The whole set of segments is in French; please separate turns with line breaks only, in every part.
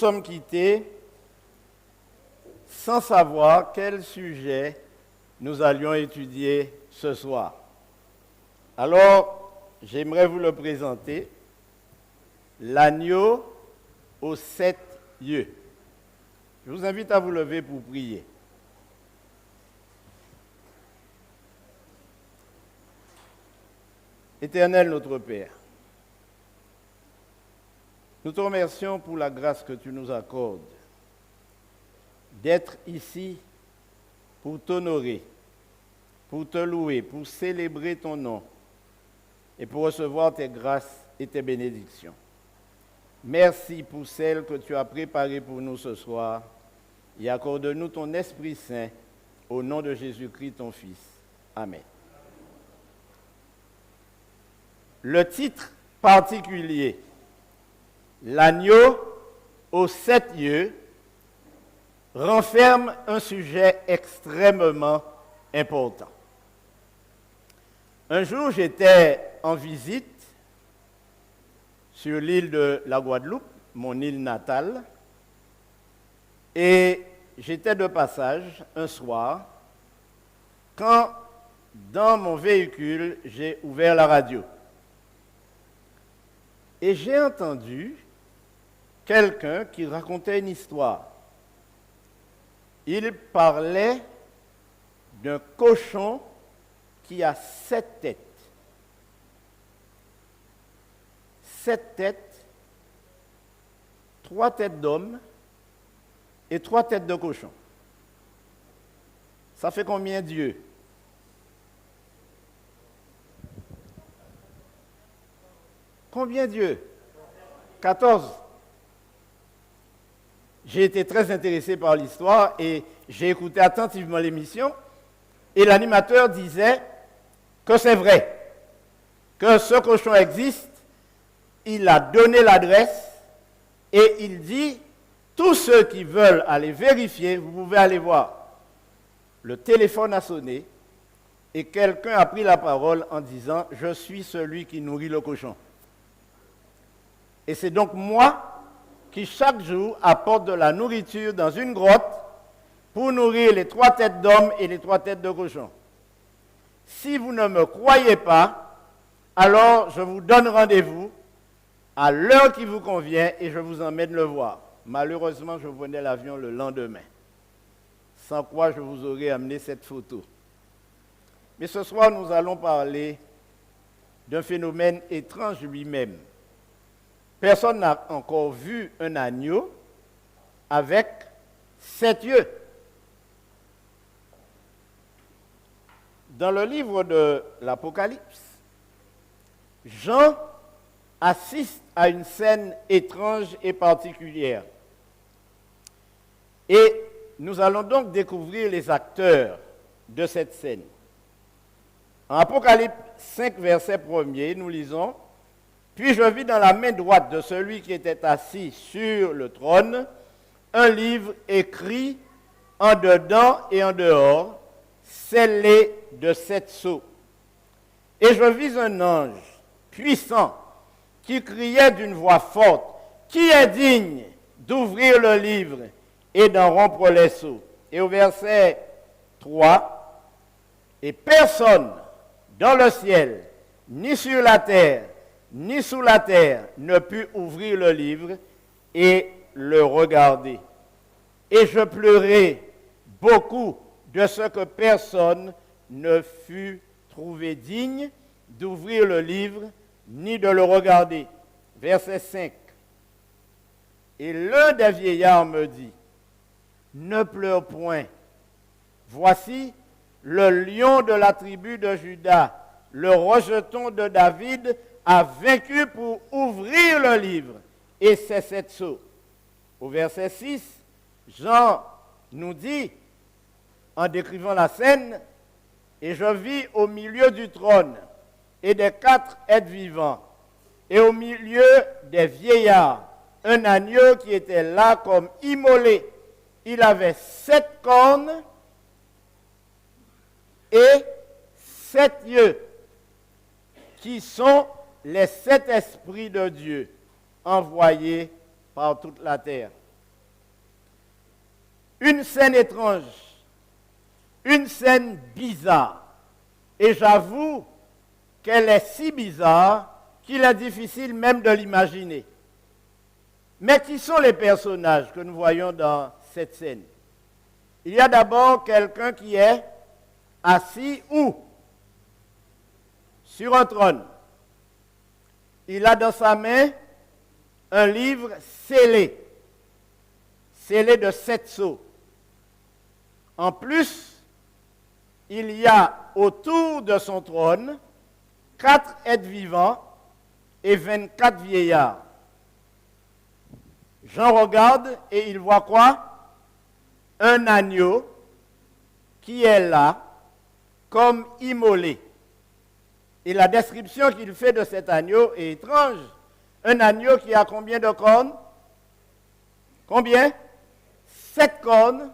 sommes quittés sans savoir quel sujet nous allions étudier ce soir. Alors, j'aimerais vous le présenter, l'agneau aux 7 yeux. Je vous invite à vous lever pour prier. Éternel notre Père, nous te remercions pour la grâce que tu nous accordes d'être ici pour t'honorer, pour te louer, pour célébrer ton nom et pour recevoir tes grâces et tes bénédictions. Merci pour celles que tu as préparées pour nous ce soir et accorde-nous ton Esprit Saint au nom de Jésus-Christ, ton Fils. Amen. Le titre particulier, l'agneau aux 7 yeux, renferme un sujet extrêmement important. Un jour, j'étais en visite sur l'île de la Guadeloupe, mon île natale, et j'étais de passage un soir quand, dans mon véhicule, j'ai ouvert la radio. Et j'ai entendu quelqu'un qui racontait une histoire. Il parlait d'un cochon qui a 7 têtes. 7 têtes, 3 têtes d'homme et 3 têtes de cochon. Ça fait combien d'yeux? Combien d'yeux? 14. J'ai été très intéressé par l'histoire et j'ai écouté attentivement l'émission. Et l'animateur disait que c'est vrai, que ce cochon existe. Il a donné l'adresse et il dit, tous ceux qui veulent aller vérifier, vous pouvez aller voir. Le téléphone a sonné et quelqu'un a pris la parole en disant, je suis celui qui nourrit le cochon. Et c'est donc moi qui chaque jour apporte de la nourriture dans une grotte pour nourrir les 3 têtes d'hommes et les 3 têtes de cochon. Si vous ne me croyez pas, alors je vous donne rendez-vous à l'heure qui vous convient et je vous emmène le voir. Malheureusement, je prenais l'avion le lendemain, sans quoi je vous aurais amené cette photo. Mais ce soir, nous allons parler d'un phénomène étrange lui-même. Personne n'a encore vu un agneau avec 7 yeux. Dans le livre de l'Apocalypse, Jean assiste à une scène étrange et particulière. Et nous allons donc découvrir les acteurs de cette scène. En Apocalypse 5, verset 1er, nous lisons « Puis je vis dans la main droite de celui qui était assis sur le trône un livre écrit en dedans et en dehors, scellé de 7 sceaux. Et je vis un ange puissant qui criait d'une voix forte, « Qui est digne d'ouvrir le livre et d'en rompre les sceaux ?» Et au verset 3, « Et personne dans le ciel, ni sur la terre, ni sous la terre, ne put ouvrir le livre et le regarder. Et je pleurai beaucoup de ce que personne ne fut trouvé digne d'ouvrir le livre ni de le regarder. » Verset 5. Et l'un des vieillards me dit, « Ne pleure point. Voici le lion de la tribu de Juda, le rejeton de David, a vaincu pour ouvrir le livre et ses 7 sceaux. » Au verset 6, Jean nous dit, en décrivant la scène, « Et je vis au milieu du trône et des 4 êtres vivants, et au milieu des vieillards, un agneau qui était là comme immolé. Il avait 7 cornes et 7 yeux, qui sont les 7 esprits de Dieu envoyés par toute la terre. » une scène étrange, une scène bizarre. Et j'avoue qu'elle est si bizarre qu'il est difficile même de l'imaginer. Mais qui sont les personnages que nous voyons dans cette scène? Il y a d'abord quelqu'un qui est assis où? Sur un trône. Il a dans sa main un livre scellé de 7 sceaux. En plus, il y a autour de son trône 4 êtres vivants et 24 vieillards. Jean regarde et il voit quoi? Un agneau qui est là comme immolé. Et la description qu'il fait de cet agneau est étrange. Un agneau qui a combien de cornes? Combien? 7 cornes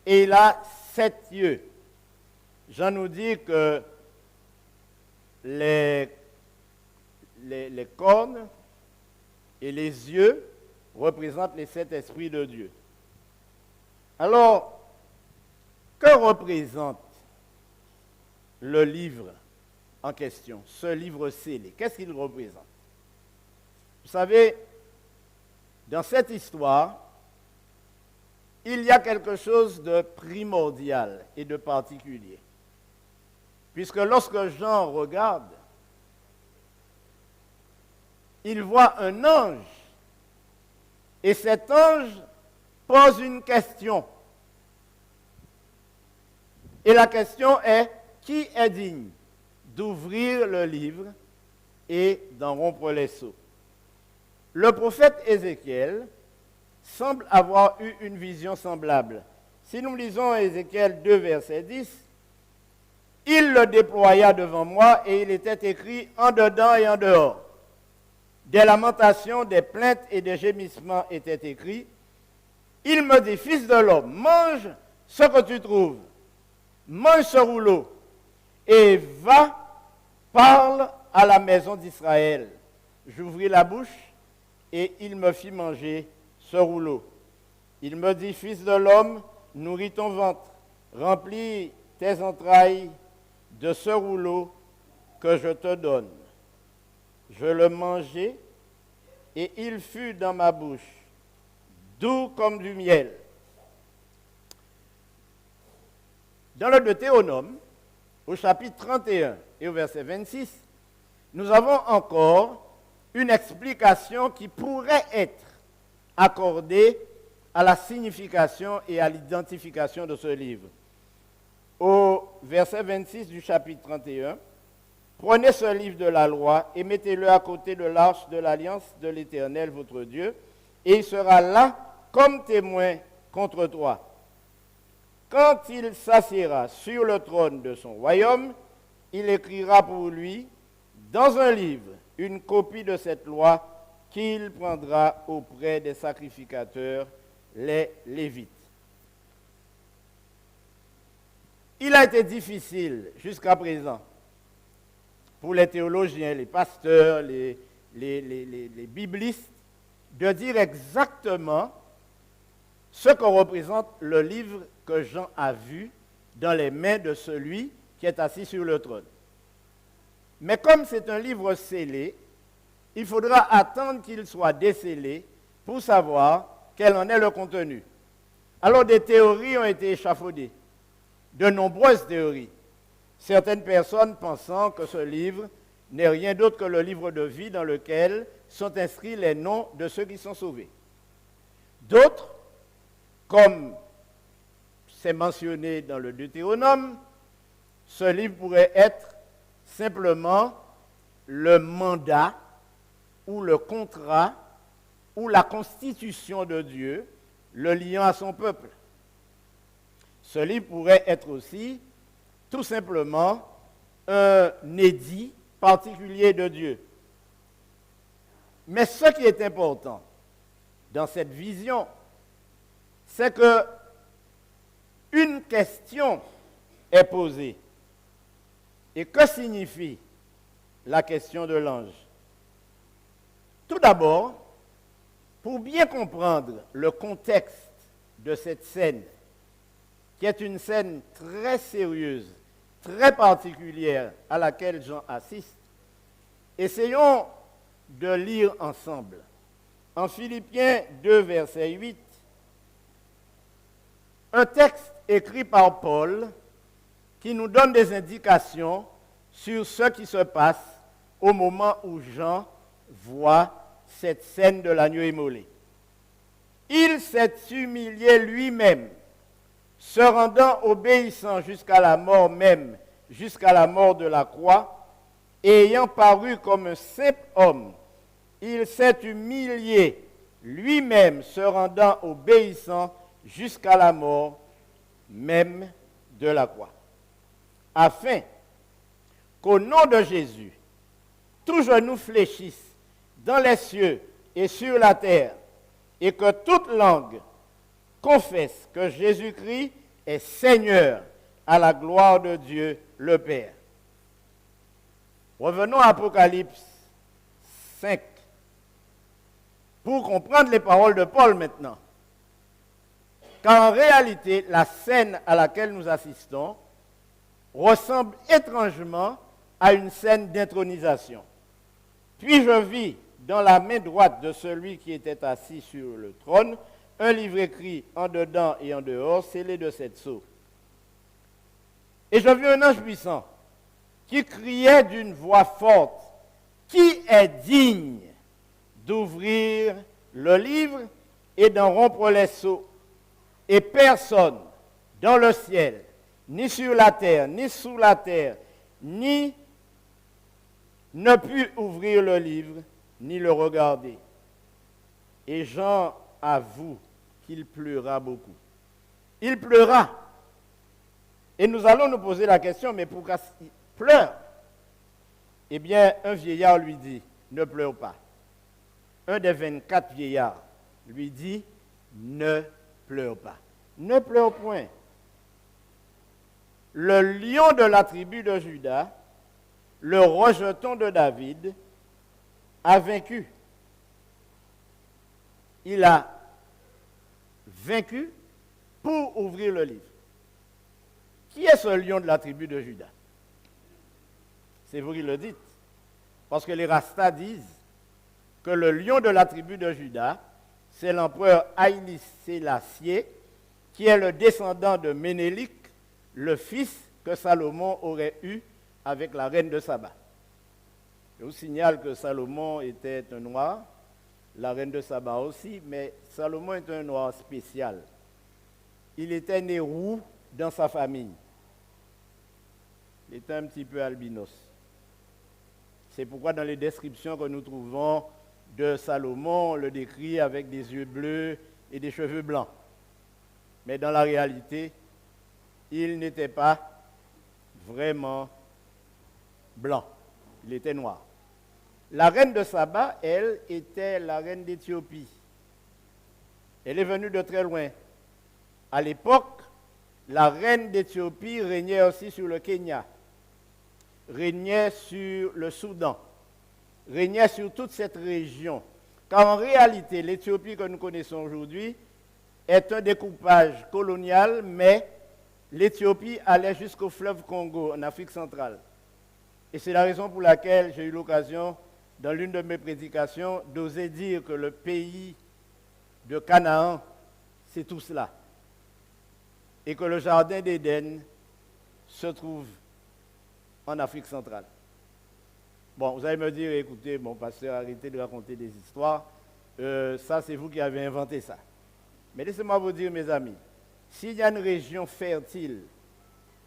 et il a 7 yeux. Jean nous dit que les cornes et les yeux représentent les 7 esprits de Dieu. Alors, que représente le livre en question, ce livre scellé? Qu'est-ce qu'il représente? Vous savez, dans cette histoire, il y a quelque chose de primordial et de particulier. Puisque lorsque Jean regarde, il voit un ange. Et cet ange pose une question. Et la question est, qui est digne d'ouvrir le livre et d'en rompre les sceaux? Le prophète Ézéchiel semble avoir eu une vision semblable. Si nous lisons Ézéchiel 2, verset 10, « Il le déploya devant moi et il était écrit en dedans et en dehors. Des lamentations, des plaintes et des gémissements étaient écrits. Il me dit, fils de l'homme, mange ce que tu trouves, mange ce rouleau et va, parle à la maison d'Israël. » J'ouvris la bouche et il me fit manger ce rouleau. Il me dit, fils de l'homme, nourris ton ventre, remplis tes entrailles de ce rouleau que je te donne. Je le mangeai et il fut dans ma bouche, doux comme du miel. Dans le Deutéronome, au chapitre 31 et au verset 26, nous avons encore une explication qui pourrait être accordée à la signification et à l'identification de ce livre. Au verset 26 du chapitre 31, « Prenez ce livre de la loi et mettez-le à côté de l'arche de l'alliance de l'Éternel votre Dieu, et il sera là comme témoin contre toi. Quand il s'assiera sur le trône de son royaume, il écrira pour lui dans un livre une copie de cette loi qu'il prendra auprès des sacrificateurs, les Lévites. » Il a été difficile jusqu'à présent pour les théologiens, les pasteurs, les biblistes, de dire exactement ce que représente le livre que Jean a vu dans les mains de celui qui est assis sur le trône. Mais comme c'est un livre scellé, il faudra attendre qu'il soit décellé pour savoir quel en est le contenu. Alors des théories ont été échafaudées, de nombreuses théories. Certaines personnes pensant que ce livre n'est rien d'autre que le livre de vie dans lequel sont inscrits les noms de ceux qui sont sauvés. D'autres, comme c'est mentionné dans le Deutéronome, ce livre pourrait être simplement le mandat ou le contrat ou la constitution de Dieu le liant à son peuple. Ce livre pourrait être aussi tout simplement un édit particulier de Dieu. Mais ce qui est important dans cette vision, c'est que une question est posée. Et que signifie la question de l'ange? Tout d'abord, pour bien comprendre le contexte de cette scène, qui est une scène très sérieuse, très particulière à laquelle Jean assiste, essayons de lire ensemble. En Philippiens 2, verset 8, un texte écrit par Paul qui nous donne des indications sur ce qui se passe au moment où Jean voit cette scène de l'agneau immolé. Il s'est humilié lui-même, se rendant obéissant jusqu'à la mort même, jusqu'à la mort de la croix, et ayant paru comme un simple homme, il s'est humilié lui-même, se rendant obéissant jusqu'à la mort même de la croix, afin qu'au nom de Jésus, tout genou fléchisse dans les cieux et sur la terre, et que toute langue confesse que Jésus-Christ est Seigneur à la gloire de Dieu le Père. Revenons à Apocalypse 5 pour comprendre les paroles de Paul maintenant. Car en réalité, la scène à laquelle nous assistons ressemble étrangement à une scène d'intronisation. Puis je vis dans la main droite de celui qui était assis sur le trône un livre écrit en dedans et en dehors, scellé de 7 sceaux. Et je vis un ange puissant qui criait d'une voix forte, « Qui est digne d'ouvrir le livre et d'en rompre les sceaux ?» Et personne dans le ciel, ni sur la terre, ni sous la terre, ni ne put ouvrir le livre, ni le regarder. Et Jean avoue qu'il pleura beaucoup. Il pleura. Et nous allons nous poser la question, mais pourquoi il pleure? Eh bien, un vieillard lui dit, ne pleure pas. Un des 24 vieillards lui dit, ne pleure pas. Ne pleure point. Le lion de la tribu de Juda, le rejeton de David, a vaincu. Il a vaincu pour ouvrir le livre. Qui est ce lion de la tribu de Juda? C'est vous qui le dites. Parce que les Rastas disent que le lion de la tribu de Juda, c'est l'empereur Haïli Sélassié, qui est le descendant de Ménélik, le fils que Salomon aurait eu avec la reine de Saba. Je vous signale que Salomon était un noir, la reine de Saba aussi, mais Salomon est un noir spécial. Il était né roux dans sa famille. Il était un petit peu albinos. C'est pourquoi dans les descriptions que nous trouvons de Salomon, on le décrit avec des yeux bleus et des cheveux blancs. Mais dans la réalité, il n'était pas vraiment blanc. Il était noir. La reine de Saba, elle, était la reine d'Éthiopie. Elle est venue de très loin. À l'époque, la reine d'Éthiopie régnait aussi sur le Kenya, régnait sur le Soudan, régnait sur toute cette région. Car en réalité, l'Éthiopie que nous connaissons aujourd'hui est un découpage colonial, mais l'Éthiopie allait jusqu'au fleuve Congo, en Afrique centrale. Et c'est la raison pour laquelle j'ai eu l'occasion, dans l'une de mes prédications, d'oser dire que le pays de Canaan, c'est tout cela. Et que le jardin d'Éden se trouve en Afrique centrale. Bon, vous allez me dire, écoutez, mon pasteur, arrêtez de raconter des histoires. Ça, c'est vous qui avez inventé ça. Mais laissez-moi vous dire, mes amis, s'il y a une région fertile,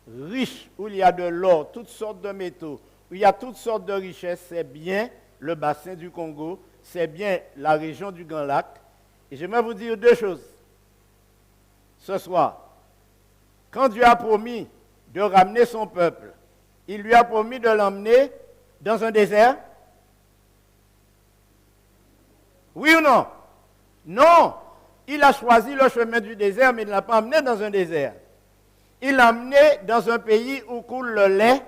riche, où il y a de l'or, toutes sortes de métaux, où il y a toutes sortes de richesses, c'est bien le bassin du Congo, c'est bien la région du Grand Lac. Et j'aimerais vous dire deux choses. Ce soir, quand Dieu a promis de ramener son peuple, il lui a promis de l'emmener dans un désert? Oui ou non? Non! Il a choisi le chemin du désert, mais il ne l'a pas emmené dans un désert. Il l'a emmené dans un pays où coule le lait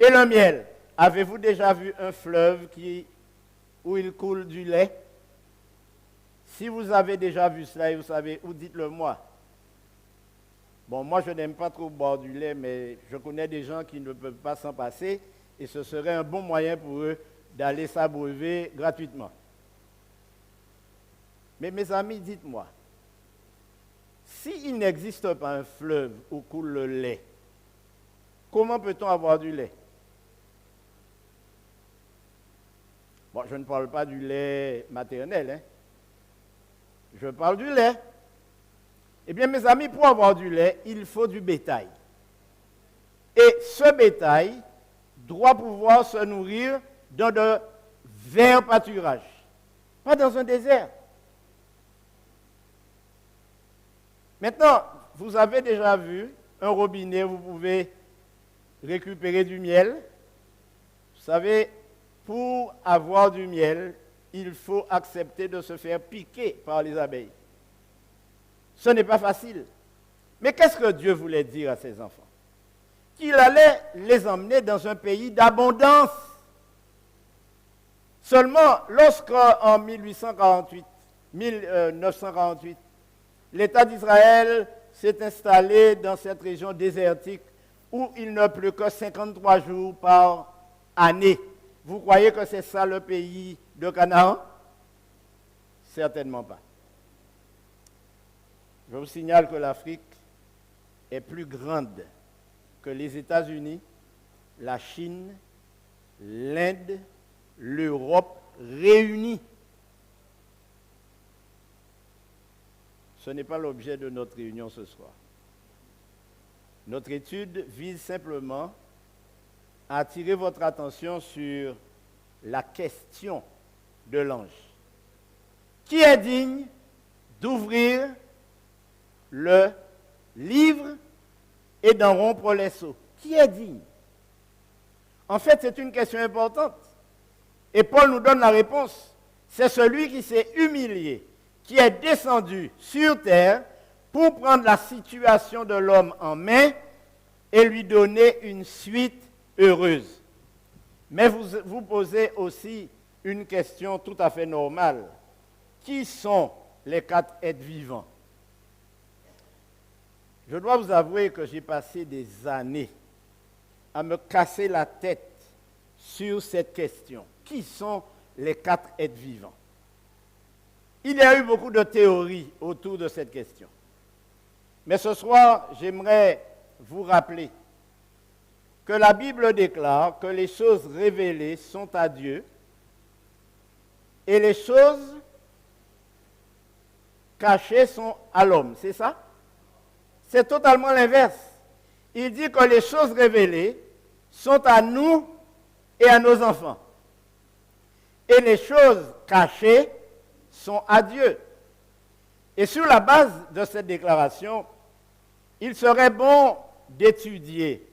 et le miel. Avez-vous déjà vu un fleuve où il coule du lait? Si vous avez déjà vu cela et vous savez où, dites-le moi. Bon, moi, je n'aime pas trop boire du lait, mais je connais des gens qui ne peuvent pas s'en passer et ce serait un bon moyen pour eux d'aller s'abreuver gratuitement. Mais mes amis, dites-moi, s'il n'existe pas un fleuve où coule le lait, comment peut-on avoir du lait? Bon, je ne parle pas du lait maternel, hein. Je parle du lait. Eh bien, mes amis, pour avoir du lait, il faut du bétail. Et ce bétail doit pouvoir se nourrir dans de verts pâturages, pas dans un désert. Maintenant, vous avez déjà vu un robinet où vous pouvez récupérer du miel. Vous savez, pour avoir du miel, il faut accepter de se faire piquer par les abeilles. Ce n'est pas facile. Mais qu'est-ce que Dieu voulait dire à ses enfants? Qu'il allait les emmener dans un pays d'abondance. Seulement, lorsqu'en 1948, l'État d'Israël s'est installé dans cette région désertique où il ne pleut que 53 jours par année. Vous croyez que c'est ça le pays de Canaan? Certainement pas. Je vous signale que l'Afrique est plus grande que les États-Unis, la Chine, l'Inde, l'Europe réunis. Ce n'est pas l'objet de notre réunion ce soir. Notre étude vise simplement à attirer votre attention sur la question de l'ange. Qui est digne d'ouvrir le livre et d'en rompre les sceaux? Qui est digne? En fait, c'est une question importante. Et Paul nous donne la réponse. C'est celui qui s'est humilié, qui est descendu sur terre pour prendre la situation de l'homme en main et lui donner une suite heureuse. Mais vous posez aussi une question tout à fait normale. Qui sont les 4 êtres vivants? Je dois vous avouer que j'ai passé des années à me casser la tête sur cette question. Qui sont les 4 êtres vivants? Il y a eu beaucoup de théories autour de cette question. Mais ce soir, j'aimerais vous rappeler que la Bible déclare que les choses révélées sont à Dieu et les choses cachées sont à l'homme. C'est ça? C'est totalement l'inverse. Il dit que les choses révélées sont à nous et à nos enfants. Et les choses cachées sont à Dieu. Et sur la base de cette déclaration, il serait bon d'étudier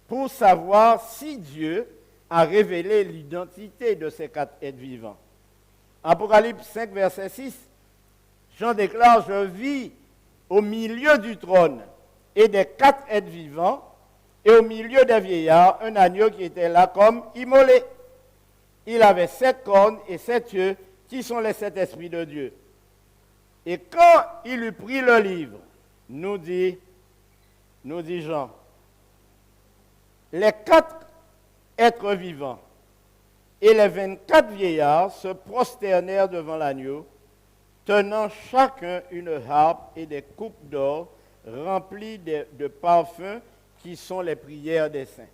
pour savoir si Dieu a révélé l'identité de ces 4 êtres vivants. Apocalypse 5, verset 6, Jean déclare, « Je vis au milieu du trône et des 4 êtres vivants, et au milieu des vieillards, un agneau qui était là comme immolé. Il avait 7 cornes et 7 yeux, qui sont les 7 esprits de Dieu. Et quand il eut pris le livre, nous dit Jean, les 4 êtres vivants et les 24 vieillards se prosternèrent devant l'agneau, tenant chacun une harpe et des coupes d'or remplies de parfums qui sont les prières des saints.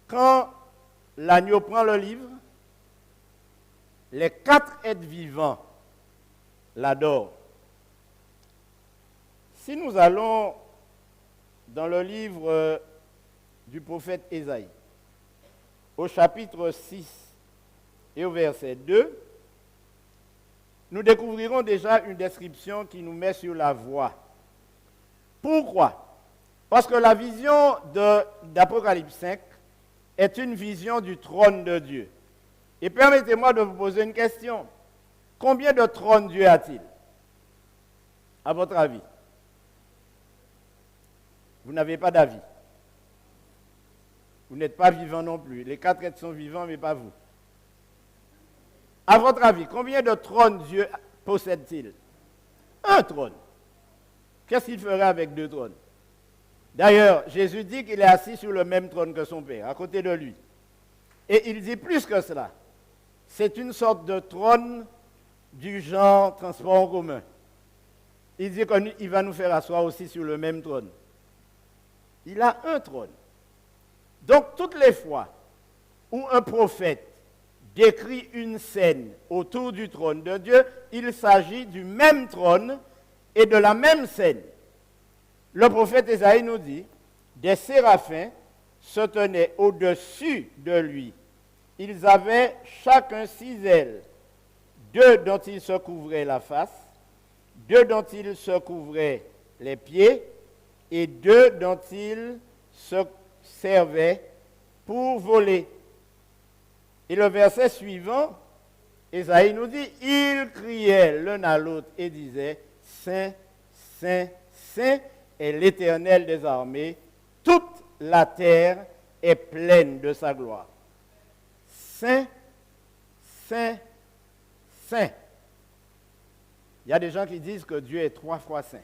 Quand l'agneau prend le livre, les 4 êtres vivants l'adorent. Si nous allons dans le livre du prophète Ésaïe, au chapitre 6 et au verset 2, nous découvrirons déjà une description qui nous met sur la voie. Pourquoi? Parce que la vision d'Apocalypse 5 est une vision du trône de Dieu. Et permettez-moi de vous poser une question. Combien de trônes Dieu a-t-il? À votre avis? Vous n'avez pas d'avis. Vous n'êtes pas vivant non plus. Les 4 êtres sont vivants, mais pas vous. À votre avis, combien de trônes Dieu possède-t-il? Un trône. qu'est-ce qu'il ferait avec deux trônes? D'ailleurs, Jésus dit qu'il est assis sur le même trône que son Père, à côté de lui. Et il dit plus que cela. C'est une sorte de trône du genre transport en commun. Il dit qu'il va nous faire asseoir aussi sur le même trône. Il a un trône. Donc, toutes les fois où un prophète décrit une scène autour du trône de Dieu, il s'agit du même trône et de la même scène. Le prophète Ésaïe nous dit, des séraphins se tenaient au-dessus de lui. Ils avaient chacun 6 ailes, 2 dont ils se couvraient la face, 2 dont ils se couvraient les pieds, et 2 dont ils se servaient pour voler. Et le verset suivant, Ésaïe nous dit, ils criaient l'un à l'autre et disaient, Saint, Saint, Saint est l'Éternel des armées, toute la terre est pleine de sa gloire. Saint, Saint, Saint. Il y a des gens qui disent que Dieu est 3 fois saint.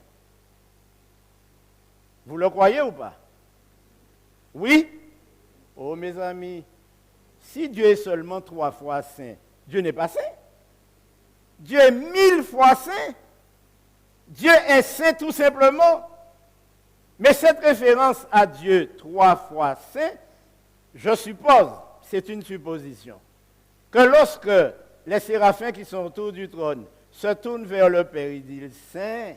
Vous le croyez ou pas? Oui? Oh mes amis, si Dieu est seulement 3 fois saint, Dieu n'est pas saint. Dieu est 1000 fois saint. Dieu est saint tout simplement. Mais cette référence à Dieu 3 fois saint, je suppose, c'est une supposition, que lorsque les séraphins qui sont autour du trône se tournent vers le Père, ils disent Saint.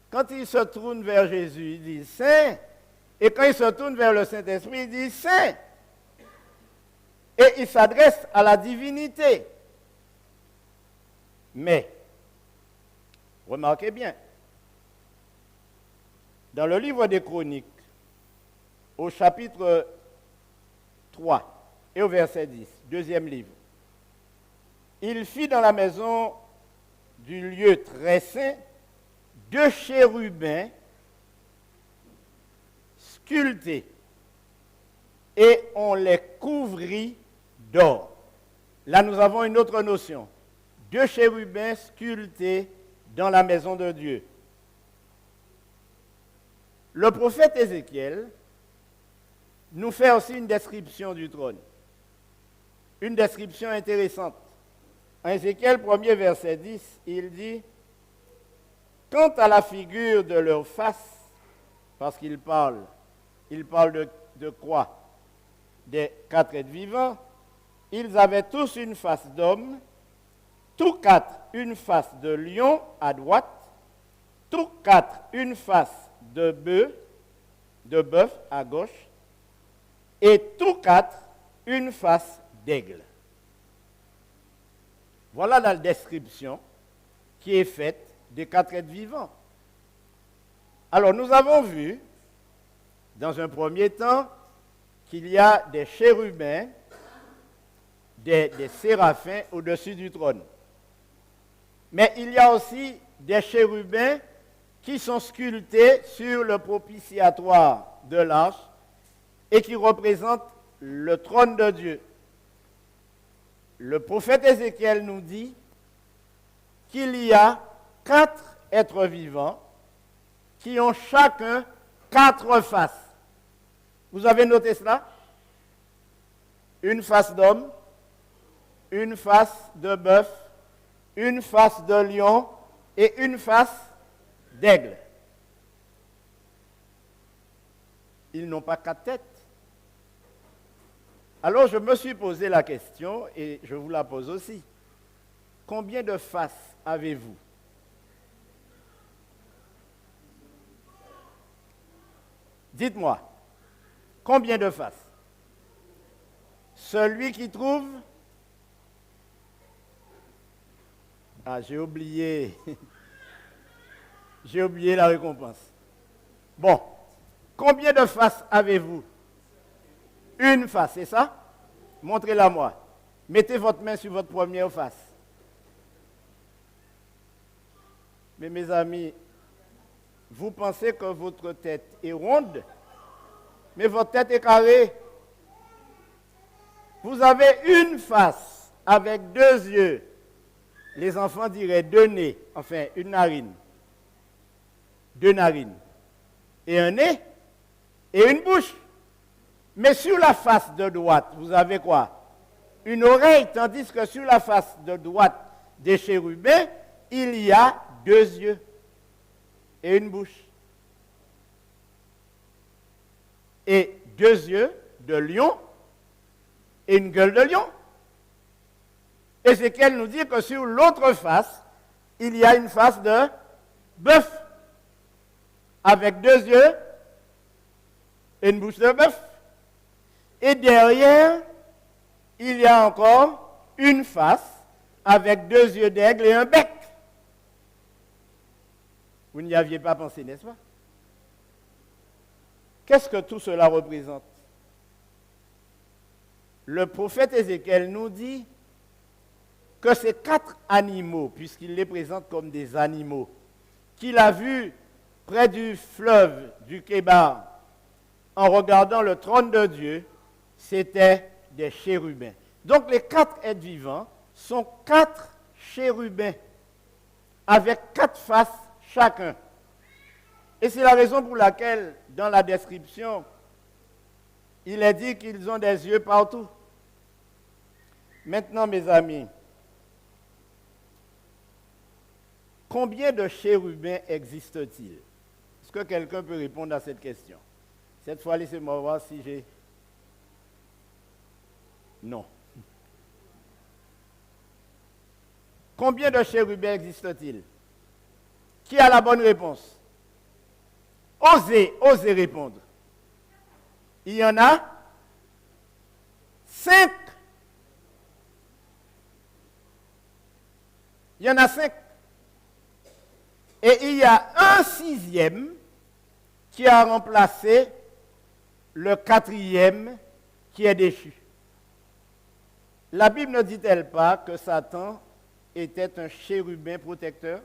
Quand ils se tournent vers Jésus, ils disent Saint. Et quand ils se tournent vers le Saint-Esprit, ils disent Saint. Et ils s'adressent à la divinité. Mais, remarquez bien, dans le livre des Chroniques, au chapitre 3 et au verset 10, deuxième livre, il fit dans la maison du lieu très saint 2 chérubins sculptés, et on les couvrit d'or. Là, nous avons une autre notion. 2 chérubins sculptés dans la maison de Dieu. Le prophète Ézéchiel nous fait aussi une description du trône. Une description intéressante. En Ézéchiel 1er verset 10, il dit « Quant à la figure de leur face, parce qu'il parle de quoi? Des 4 êtres vivants, ils avaient tous une face d'homme, tous 4 une face de lion à droite, tous 4 une face de bœuf à gauche, et tous 4 une face d'aigle. » Voilà la description qui est faite des 4 êtres vivants. Alors, nous avons vu, dans un premier temps, qu'il y a des chérubins, des séraphins au-dessus du trône. Mais il y a aussi des chérubins qui sont sculptés sur le propitiatoire de l'arche et qui représentent le trône de Dieu. Le prophète Ézéchiel nous dit qu'il y a 4 êtres vivants qui ont chacun 4 faces. Vous avez noté cela? Une face d'homme, une face de bœuf, une face de lion et une face d'aigle. Ils n'ont pas 4 têtes. Alors je me suis posé la question et je vous la pose aussi. Combien de faces avez-vous? Dites-moi, combien de faces? Celui qui trouve... Ah, j'ai oublié. J'ai oublié la récompense. Bon, combien de faces avez-vous? Une face, c'est ça? Montrez-la moi. Mettez votre main sur votre première face. Mais mes amis, vous pensez que votre tête est ronde, mais votre tête est carrée. Vous avez une face avec 2 yeux. Les enfants diraient 2 nez, enfin une narine. 2 narines, et un nez, et une bouche. Mais sur la face de droite, vous avez quoi? Une oreille, tandis que sur la face de droite des chérubins, il y a 2 yeux et une bouche. Et 2 yeux de lion et une gueule de lion. Ézéchiel nous dit que sur l'autre face, il y a une face de bœuf, avec 2 yeux et une bouche de bœuf. Et derrière, il y a encore une face avec 2 yeux d'aigle et un bec. Vous n'y aviez pas pensé, n'est-ce pas? Qu'est-ce que tout cela représente? Le prophète Ézéchiel nous dit que ces 4 animaux, puisqu'il les présente comme des animaux, qu'il a vus près du fleuve du Kébar, en regardant le trône de Dieu, c'était des chérubins. Donc les 4 êtres vivants sont 4 chérubins, avec 4 faces chacun. Et c'est la raison pour laquelle, dans la description, il est dit qu'ils ont des yeux partout. Maintenant, mes amis, combien de chérubins existent-ils? Est-ce que quelqu'un peut répondre à cette question? Cette fois, laissez-moi voir si j'ai... Non. Combien de chérubins existent-ils? Qui a la bonne réponse? Osez répondre. Il y en a 5. Il y en a 5. Et il y a un 6e qui a remplacé le 4e qui est déchu. La Bible ne dit-elle pas que Satan était un chérubin protecteur?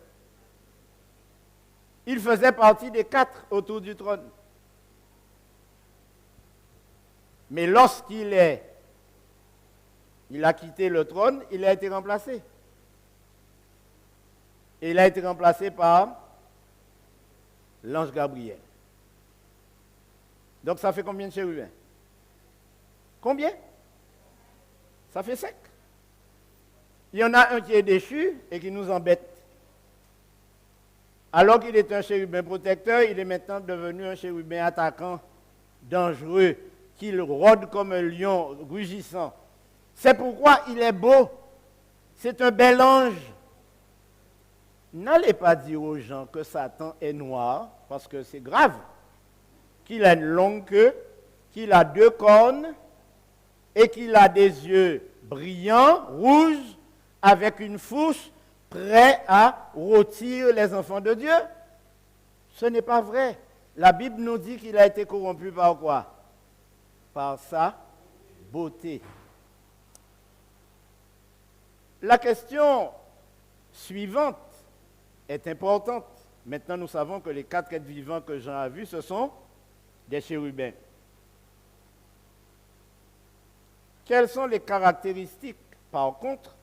Il faisait partie des 4 autour du trône. Mais lorsqu'il a quitté le trône, il a été remplacé. Et il a été remplacé par l'ange Gabriel. Donc ça fait combien de chérubins? Combien? Ça fait 5. Il y en a un qui est déchu et qui nous embête. Alors qu'il est un chérubin protecteur, il est maintenant devenu un chérubin attaquant, dangereux, qu'il rôde comme un lion rugissant. C'est pourquoi il est beau. C'est un bel ange. N'allez pas dire aux gens que Satan est noir, parce que c'est grave. Qu'il a une longue queue, qu'il a 2 cornes, et qu'il a des yeux brillants, rouges, avec une fourche, prêt à rôtir les enfants de Dieu. Ce n'est pas vrai. La Bible nous dit qu'il a été corrompu par quoi? Par sa beauté. La question suivante est importante. Maintenant, nous savons que les 4 êtres vivants que Jean a vus, ce sont des chérubins. Quelles sont les caractéristiques, par contre,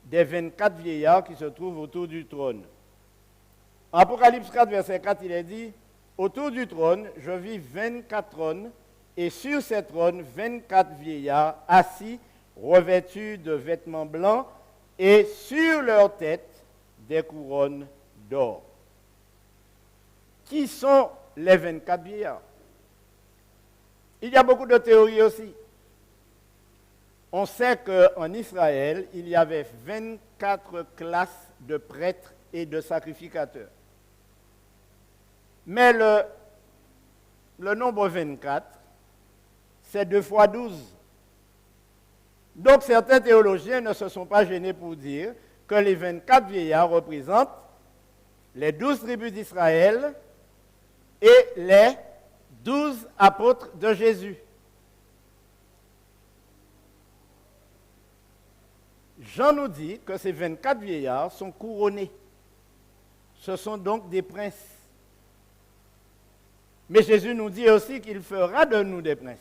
des 24 vieillards qui se trouvent autour du trône? En Apocalypse 4, verset 4, il est dit, « Autour du trône, je vis 24 trônes, et sur ces trônes, 24 vieillards assis, revêtus de vêtements blancs, et sur leurs têtes, des couronnes d'or. » Qui sont les 24 vieillards? Il y a beaucoup de théories aussi. On sait qu'en Israël, il y avait 24 classes de prêtres et de sacrificateurs. Mais le nombre 24, c'est 2 fois 12. Donc certains théologiens ne se sont pas gênés pour dire que les 24 vieillards représentent les 12 tribus d'Israël et les 12 apôtres de Jésus. Jean nous dit que ces 24 vieillards sont couronnés. Ce sont donc des princes. Mais Jésus nous dit aussi qu'il fera de nous des princes.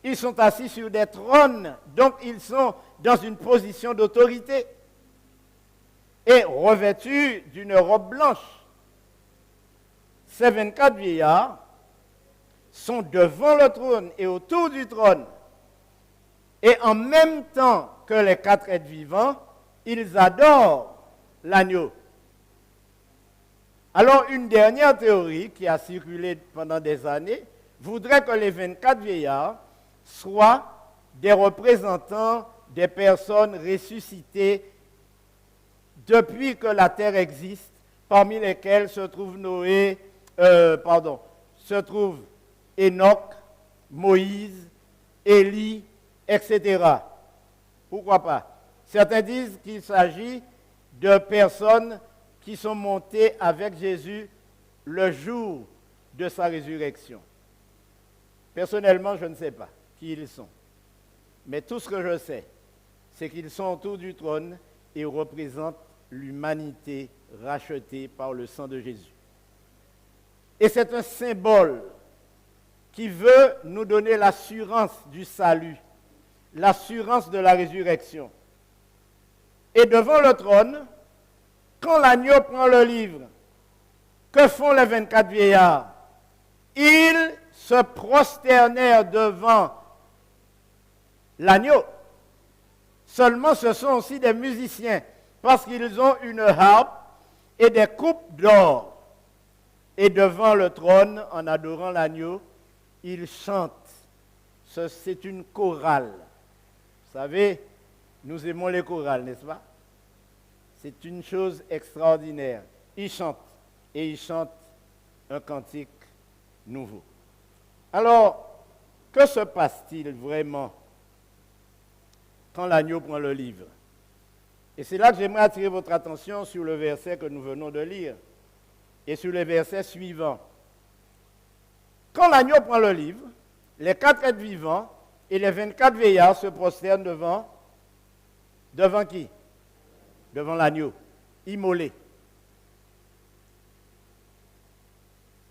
Ils sont assis sur des trônes, donc ils sont dans une position d'autorité et revêtus d'une robe blanche. ces 24 vieillards sont devant le trône et autour du trône. Et en même temps que les 4 êtres vivants, ils adorent l'agneau. Alors, une dernière théorie qui a circulé pendant des années voudrait que les 24 vieillards soient des représentants des personnes ressuscitées depuis que la terre existe, parmi lesquelles se trouve se trouve Enoch, Moïse, Élie, etc. Pourquoi pas? Certains disent qu'il s'agit de personnes qui sont montées avec Jésus le jour de sa résurrection. Personnellement, je ne sais pas qui ils sont. Mais tout ce que je sais, c'est qu'ils sont autour du trône et représentent l'humanité rachetée par le sang de Jésus. Et c'est un symbole qui veut nous donner l'assurance du salut, l'assurance de la résurrection. Et devant le trône, quand l'agneau prend le livre, que font les 24 vieillards? Ils se prosternèrent devant l'agneau. Seulement, ce sont aussi des musiciens, parce qu'ils ont une harpe et des coupes d'or. Et devant le trône, en adorant l'agneau, ils chantent. C'est une chorale. Vous savez, nous aimons les chorales, n'est-ce pas? C'est une chose extraordinaire. Ils chantent, et ils chantent un cantique nouveau. Alors, que se passe-t-il vraiment quand l'agneau prend le livre? Et c'est là que j'aimerais attirer votre attention sur le verset que nous venons de lire et sur les versets suivants. Quand l'agneau prend le livre, les 4 êtres vivants et les 24 vieillards se prosternent devant qui? Devant l'agneau, immolé.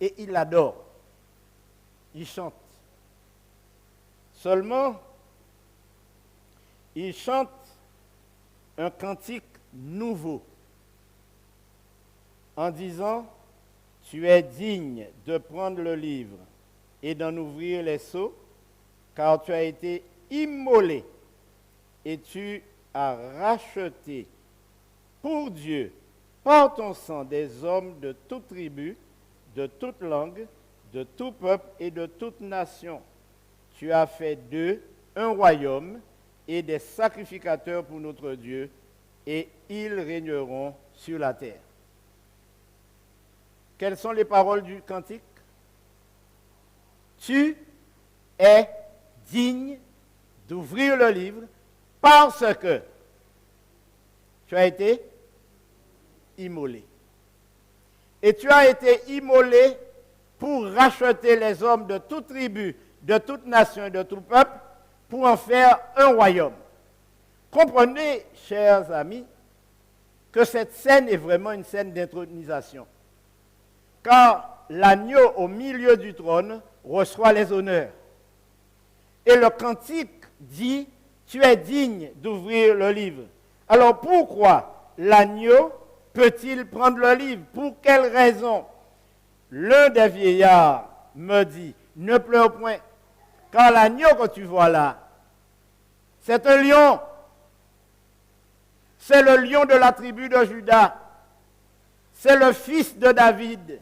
Et ils l'adorent. Ils chantent. Seulement, ils chantent un cantique nouveau en disant: tu es digne de prendre le livre et d'en ouvrir les sceaux, car tu as été immolé et tu as racheté pour Dieu par ton sang des hommes de toute tribu, de toute langue, de tout peuple et de toute nation. Tu as fait d'eux un royaume et des sacrificateurs pour notre Dieu, et ils régneront sur la terre. Quelles sont les paroles du cantique? Tu es digne d'ouvrir le livre parce que tu as été immolé. Et tu as été immolé pour racheter les hommes de toute tribu, de toute nation et de tout peuple, pour en faire un royaume. Comprenez, chers amis, que cette scène est vraiment une scène d'intronisation. Car l'agneau au milieu du trône reçoit les honneurs. Et le cantique dit: tu es digne d'ouvrir le livre. Alors pourquoi l'agneau peut-il prendre le livre? Pour quelle raison? L'un des vieillards me dit: ne pleure point, car l'agneau que tu vois là, c'est un lion. C'est le lion de la tribu de Juda. C'est le fils de David,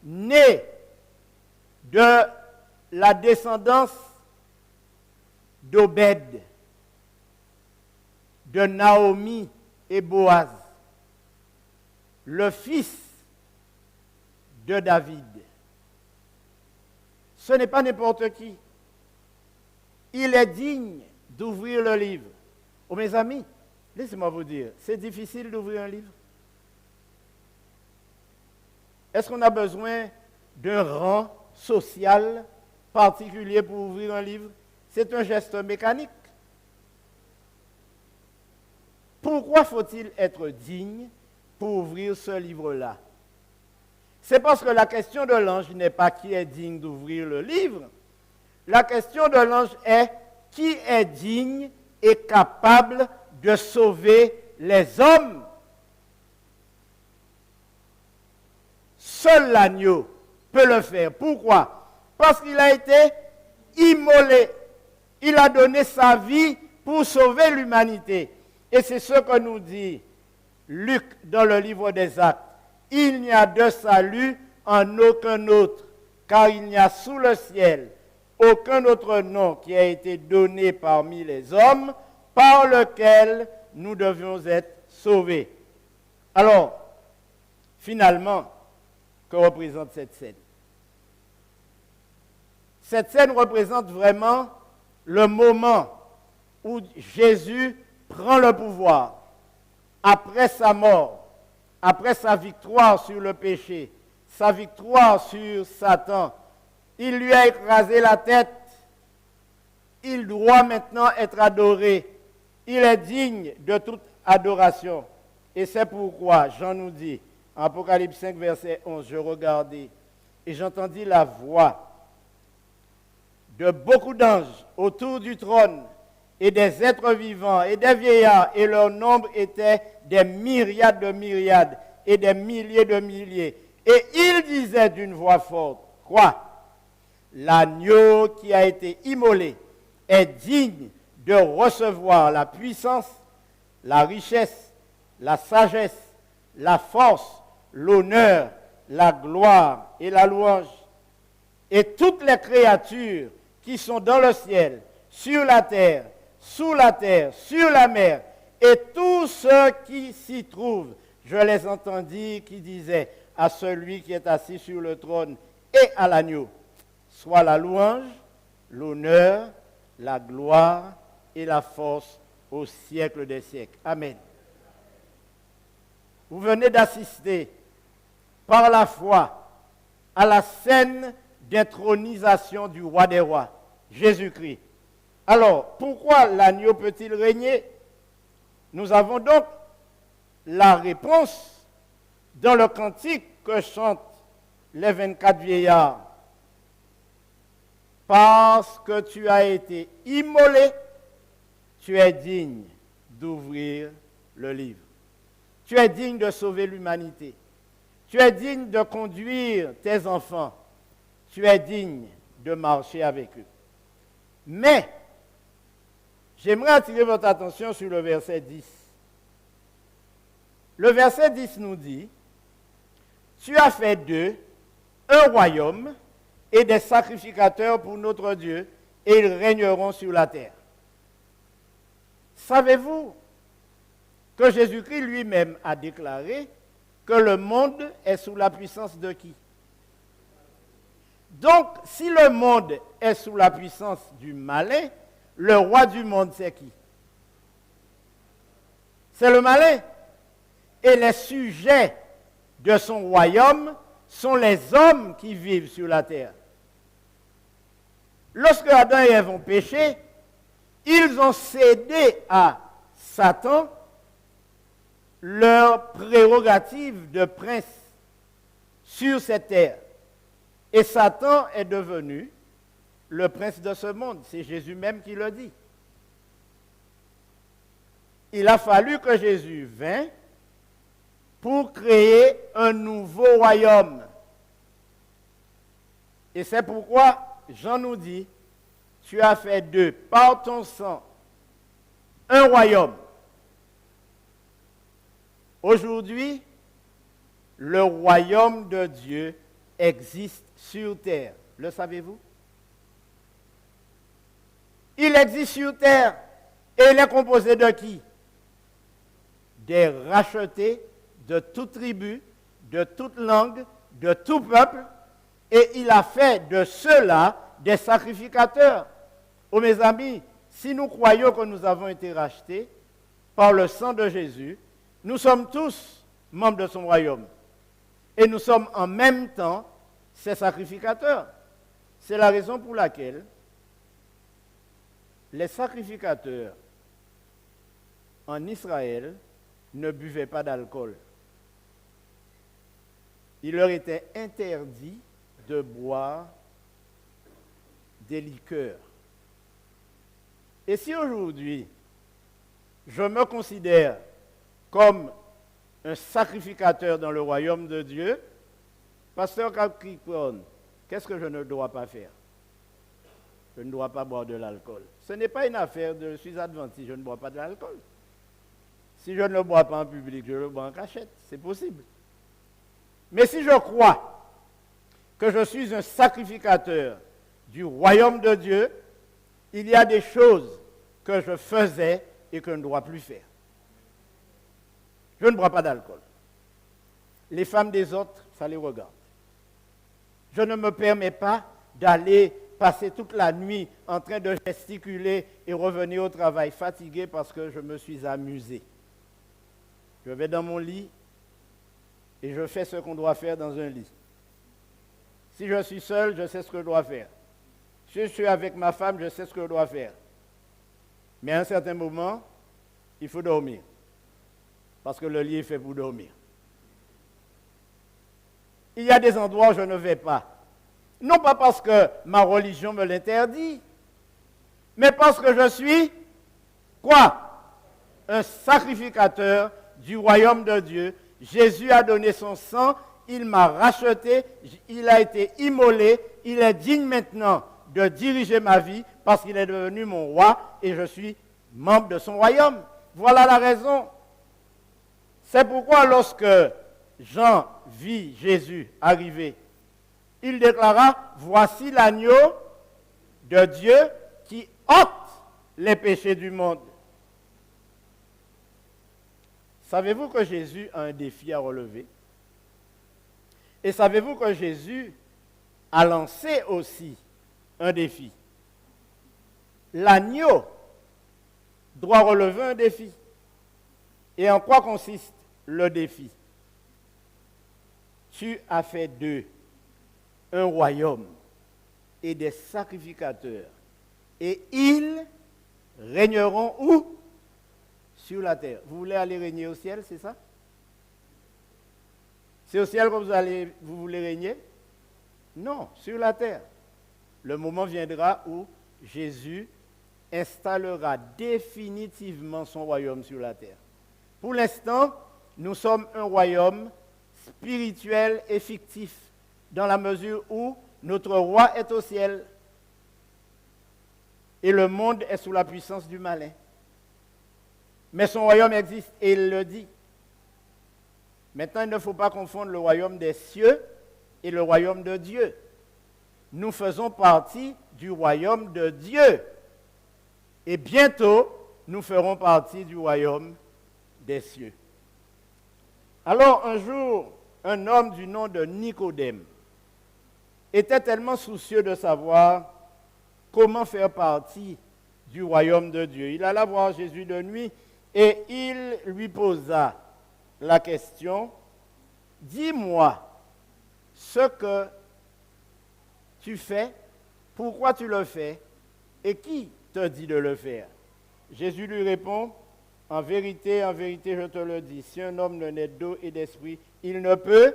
né de la descendance d'Obed, de Naomi et Boaz, le fils de David. Ce n'est pas n'importe qui. Il est digne d'ouvrir le livre. Oh mes amis, laissez-moi vous dire, c'est difficile d'ouvrir un livre. Est-ce qu'on a besoin d'un rang social particulier pour ouvrir un livre? C'est un geste mécanique. Pourquoi faut-il être digne pour ouvrir ce livre-là? C'est parce que la question de l'ange n'est pas qui est digne d'ouvrir le livre. La question de l'ange est qui est digne et capable de sauver les hommes. Seul l'agneau peut le faire. Pourquoi? Parce qu'il a été immolé. Il a donné sa vie pour sauver l'humanité. Et c'est ce que nous dit Luc dans le livre des Actes. Il n'y a de salut en aucun autre, car il n'y a sous le ciel aucun autre nom qui a été donné parmi les hommes par lequel nous devions être sauvés. Alors, finalement, que représente cette scène? Cette scène représente vraiment le moment où Jésus prend le pouvoir après sa mort, après sa victoire sur le péché, sa victoire sur Satan. Il lui a écrasé la tête. Il doit maintenant être adoré. Il est digne de toute adoration. Et c'est pourquoi Jean nous dit, en Apocalypse 5, verset 11, je regardais et j'entendis la voix de beaucoup d'anges autour du trône et des êtres vivants et des vieillards, et leur nombre était des myriades de myriades et des milliers de milliers. Et ils disaient d'une voix forte, quoi? L'agneau qui a été immolé est digne de recevoir la puissance, la richesse, la sagesse, la force, l'honneur, la gloire et la louange. Et toutes les créatures qui sont dans le ciel, sur la terre, sous la terre, sur la mer, et tous ceux qui s'y trouvent, je les entendis qui disaient à celui qui est assis sur le trône et à l'agneau, soit la louange, l'honneur, la gloire et la force au siècle des siècles. Amen. Vous venez d'assister par la foi à la scène d'intronisation du roi des rois, Jésus-Christ. Alors, pourquoi l'agneau peut-il régner? Nous avons donc la réponse dans le cantique que chantent les 24 vieillards. Parce que tu as été immolé, tu es digne d'ouvrir le livre. Tu es digne de sauver l'humanité. Tu es digne de conduire tes enfants. Tu es digne de marcher avec eux. Mais, j'aimerais attirer votre attention sur le verset 10. Le verset 10 nous dit, « Tu as fait d'eux un royaume et des sacrificateurs pour notre Dieu, et ils régneront sur la terre. » Savez-vous que Jésus-Christ lui-même a déclaré que le monde est sous la puissance de qui? Donc, si le monde est sous la puissance du malin, le roi du monde, c'est qui? C'est le malin. Et les sujets de son royaume sont les hommes qui vivent sur la terre. Lorsque Adam et Ève ont péché, ils ont cédé à Satan leur prérogative de prince sur cette terre. Et Satan est devenu le prince de ce monde. C'est Jésus même qui le dit. Il a fallu que Jésus vînt pour créer un nouveau royaume. Et c'est pourquoi Jean nous dit, tu as fait d'eux, par ton sang, un royaume. Aujourd'hui, le royaume de Dieu existe sur terre. Le savez-vous? Il existe sur terre et il est composé de qui? Des rachetés de toute tribu, de toute langue, de tout peuple, et il a fait de ceux-là des sacrificateurs. Oh mes amis, si nous croyons que nous avons été rachetés par le sang de Jésus, nous sommes tous membres de son royaume. Et nous sommes en même temps ses sacrificateurs. C'est la raison pour laquelle les sacrificateurs en Israël ne buvaient pas d'alcool. Il leur était interdit de boire des liqueurs. Et si aujourd'hui, je me considère comme un sacrificateur dans le royaume de Dieu, Pasteur Capricorne, qu'est-ce que je ne dois pas faire? Je ne dois pas boire de l'alcool. Ce n'est pas une affaire de je suis adventiste, je ne bois pas de l'alcool. Si je ne le bois pas en public, je le bois en cachette. C'est possible. Mais si je crois que je suis un sacrificateur du royaume de Dieu, il y a des choses que je faisais et que je ne dois plus faire. Je ne bois pas d'alcool. Les femmes des autres, ça les regarde. Je ne me permets pas d'aller passer toute la nuit en train de gesticuler et revenir au travail fatigué parce que je me suis amusé. Je vais dans mon lit et je fais ce qu'on doit faire dans un lit. Si je suis seul, je sais ce que je dois faire. Si je suis avec ma femme, je sais ce que je dois faire. Mais à un certain moment, il faut dormir. Parce que le lit est fait pour dormir. Il y a des endroits où je ne vais pas. Non pas parce que ma religion me l'interdit, mais parce que je suis, quoi? Un sacrificateur du royaume de Dieu. Jésus a donné son sang, il m'a racheté, il a été immolé, il est digne maintenant de diriger ma vie parce qu'il est devenu mon roi et je suis membre de son royaume. Voilà la raison. C'est pourquoi lorsque Jean vit Jésus arriver, il déclara, voici l'agneau de Dieu qui ôte les péchés du monde. Savez-vous que Jésus a un défi à relever? Et savez-vous que Jésus a lancé aussi un défi? L'agneau doit relever un défi. Et en quoi consiste le défi? Tu as fait d'eux un royaume et des sacrificateurs. Et ils régneront où? Sur la terre. Vous voulez aller régner au ciel, c'est ça? C'est au ciel que vous voulez régner? Non, sur la terre. Le moment viendra où Jésus installera définitivement son royaume sur la terre. Pour l'instant, nous sommes un royaume spirituel et fictif, dans la mesure où notre roi est au ciel et le monde est sous la puissance du malin. Mais son royaume existe et il le dit. Maintenant, il ne faut pas confondre le royaume des cieux et le royaume de Dieu. Nous faisons partie du royaume de Dieu. Et bientôt, nous ferons partie du royaume des cieux. Alors, un jour, un homme du nom de Nicodème était tellement soucieux de savoir comment faire partie du royaume de Dieu. Il alla voir Jésus de nuit et il lui posa la question, « Dis-moi ce que tu fais, pourquoi tu le fais et qui te dit de le faire ?» Jésus lui répond, « En vérité, je te le dis, si un homme ne naît d'eau et d'esprit, il ne peut.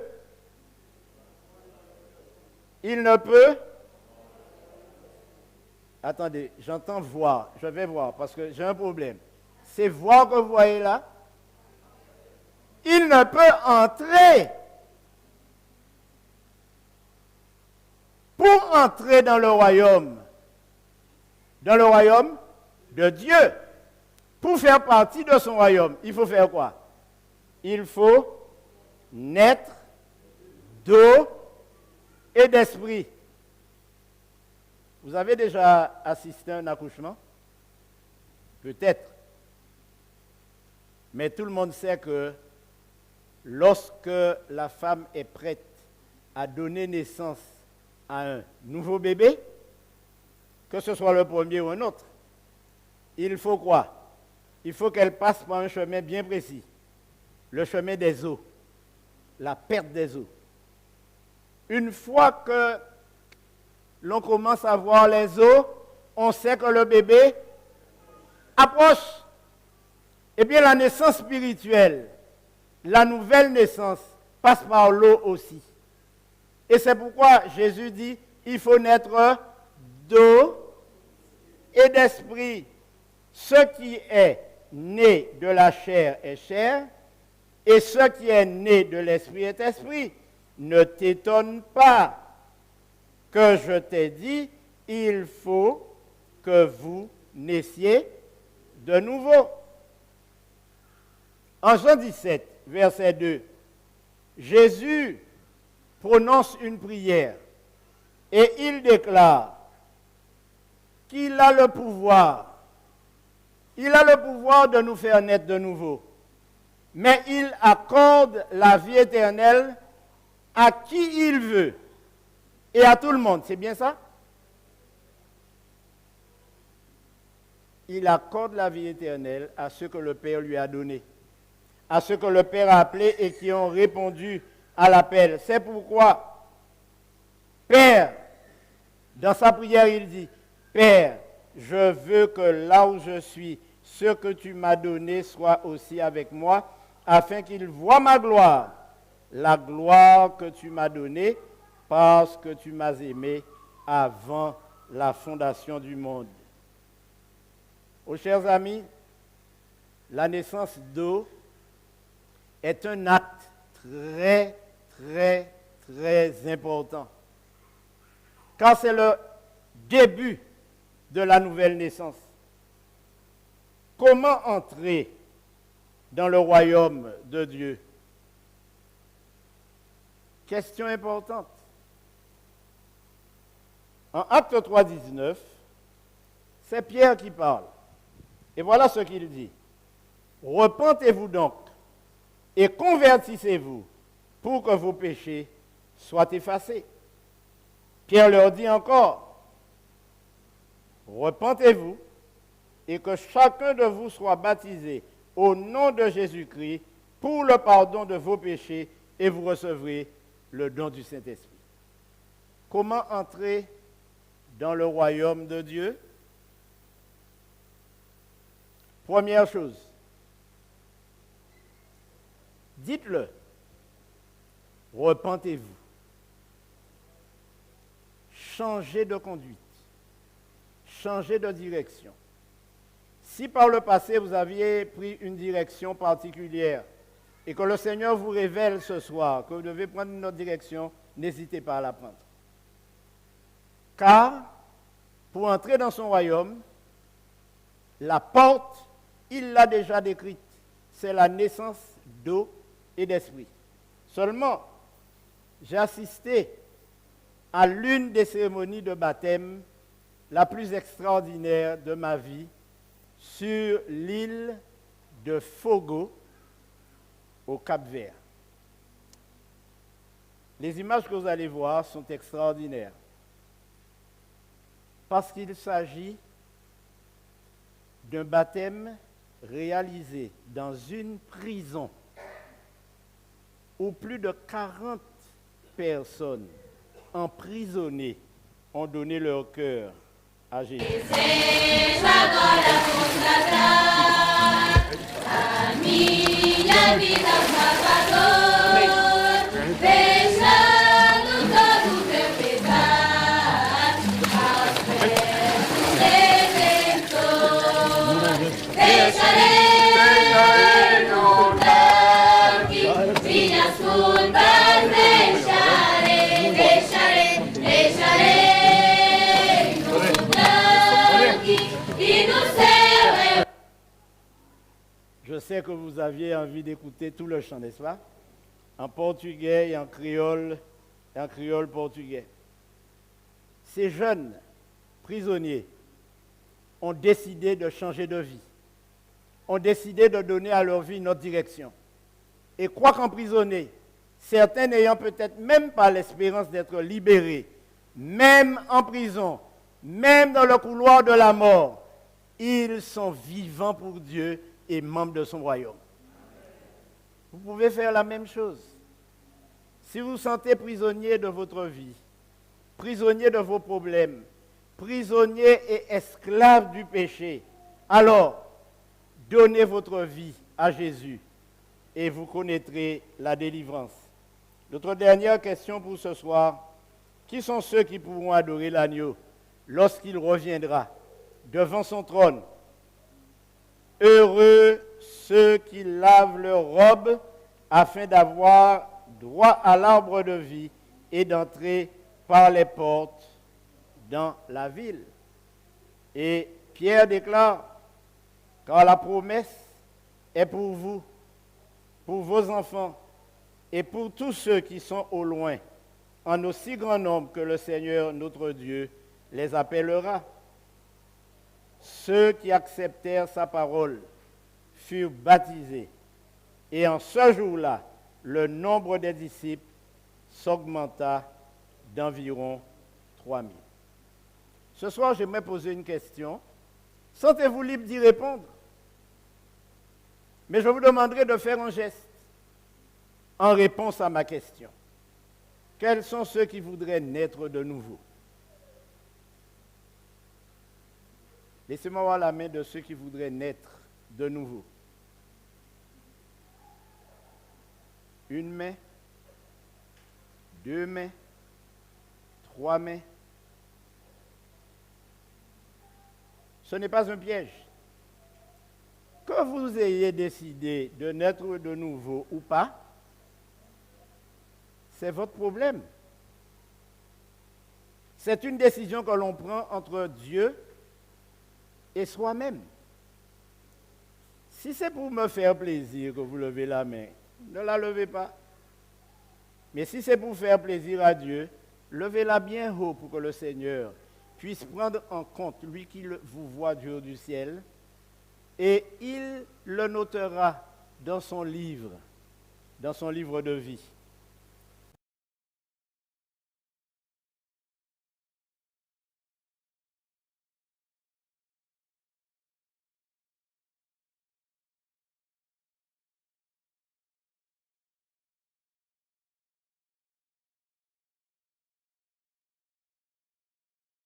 Attendez, j'entends voir, je vais voir parce que j'ai un problème. C'est voir que vous voyez là? Il ne peut entrer. Pour entrer dans le royaume de Dieu, pour faire partie de son royaume, il faut faire quoi? Il faut naître d'eau et d'esprit. Vous avez déjà assisté à un accouchement? Peut-être. Mais tout le monde sait que lorsque la femme est prête à donner naissance à un nouveau bébé, que ce soit le premier ou un autre, il faut quoi? Il faut qu'elle passe par un chemin bien précis. Le chemin des eaux. La perte des eaux. Une fois que l'on commence à voir les eaux, on sait que le bébé approche. Eh bien, la naissance spirituelle, la nouvelle naissance, passe par l'eau aussi. Et c'est pourquoi Jésus dit, il faut naître d'eau et d'esprit. Ce qui est né de la chair est chair, et ce qui est né de l'esprit est esprit. ne t'étonne pas que je t'ai dit, il faut que vous naissiez de nouveau. En Jean 17, verset 2, Jésus prononce une prière et il déclare qu'il a le pouvoir. Il a le pouvoir de nous faire naître de nouveau. Mais il accorde la vie éternelle à qui il veut et à tout le monde. C'est bien ça? Il accorde la vie éternelle à ceux que le Père lui a donnés, à ceux que le Père a appelés et qui ont répondu à l'appel. C'est pourquoi, Père, dans sa prière, il dit, Père, je veux que là où je suis, ce que tu m'as donné soit aussi avec moi, afin qu'ils voient ma gloire, la gloire que tu m'as donnée, parce que tu m'as aimé avant la fondation du monde. Oh, chers amis, la naissance d'eau est un acte très, très, très important. Car c'est le début de la nouvelle naissance. Comment entrer dans le royaume de Dieu? Question importante. En Acte 3, 19, c'est Pierre qui parle. Et voilà ce qu'il dit. Repentez-vous donc et convertissez-vous pour que vos péchés soient effacés. Pierre leur dit encore, repentez-vous et que chacun de vous soit baptisé au nom de Jésus-Christ pour le pardon de vos péchés et vous recevrez le don du Saint-Esprit. Comment entrer dans le royaume de Dieu? Première chose, dites-le, repentez-vous, changez de conduite, changez de direction. Si par le passé vous aviez pris une direction particulière et que le Seigneur vous révèle ce soir que vous devez prendre une autre direction, n'hésitez pas à la prendre. Car pour entrer dans son royaume, la porte, il l'a déjà décrite, c'est la naissance d'eau et d'esprit. Seulement, j'ai assisté à l'une des cérémonies de baptême la plus extraordinaire de ma vie sur l'île de Fogo, au Cap-Vert. Les images que vous allez voir sont extraordinaires parce qu'il s'agit d'un baptême réalisé dans une prison où plus de 40 personnes emprisonnées ont donné leur cœur à Jésus. Je sais que vous aviez envie d'écouter tout le chant, n'est-ce pas? En portugais et en créole portugais. Ces jeunes prisonniers ont décidé de changer de vie, ont décidé de donner à leur vie une autre direction. Et quoi qu'emprisonnés, certains n'ayant peut-être même pas l'espérance d'être libérés, même en prison, même dans le couloir de la mort, ils sont vivants pour Dieu et membres de son royaume. Vous pouvez faire la même chose. Si vous vous sentez prisonnier de votre vie, prisonnier de vos problèmes, prisonnier et esclave du péché, alors donnez votre vie à Jésus et vous connaîtrez la délivrance. Notre dernière question pour ce soir, qui sont ceux qui pourront adorer l'agneau lorsqu'il reviendra devant son trône? Heureux ceux qui lavent leurs robes afin d'avoir droit à l'arbre de vie et d'entrer par les portes dans la ville. Et Pierre déclare, car la promesse est pour vous, pour vos enfants et pour tous ceux qui sont au loin, en aussi grand nombre que le Seigneur notre Dieu les appellera. Ceux qui acceptèrent sa parole furent baptisés, et en ce jour-là, le nombre des disciples s'augmenta d'environ 3000. Ce soir, j'aimerais poser une question. Sentez-vous libre d'y répondre? Mais je vous demanderai de faire un geste en réponse à ma question. Quels sont ceux qui voudraient naître de nouveau? Laissez-moi voir la main de ceux qui voudraient naître de nouveau. Une main, deux mains, trois mains. Ce n'est pas un piège. Que vous ayez décidé de naître de nouveau ou pas, c'est votre problème. C'est une décision que l'on prend entre Dieu et soi-même. Si c'est pour me faire plaisir que vous levez la main, ne la levez pas. Mais si c'est pour faire plaisir à Dieu, levez-la bien haut pour que le Seigneur puisse prendre en compte, lui qui vous voit du haut du ciel, et il le notera dans son livre de vie.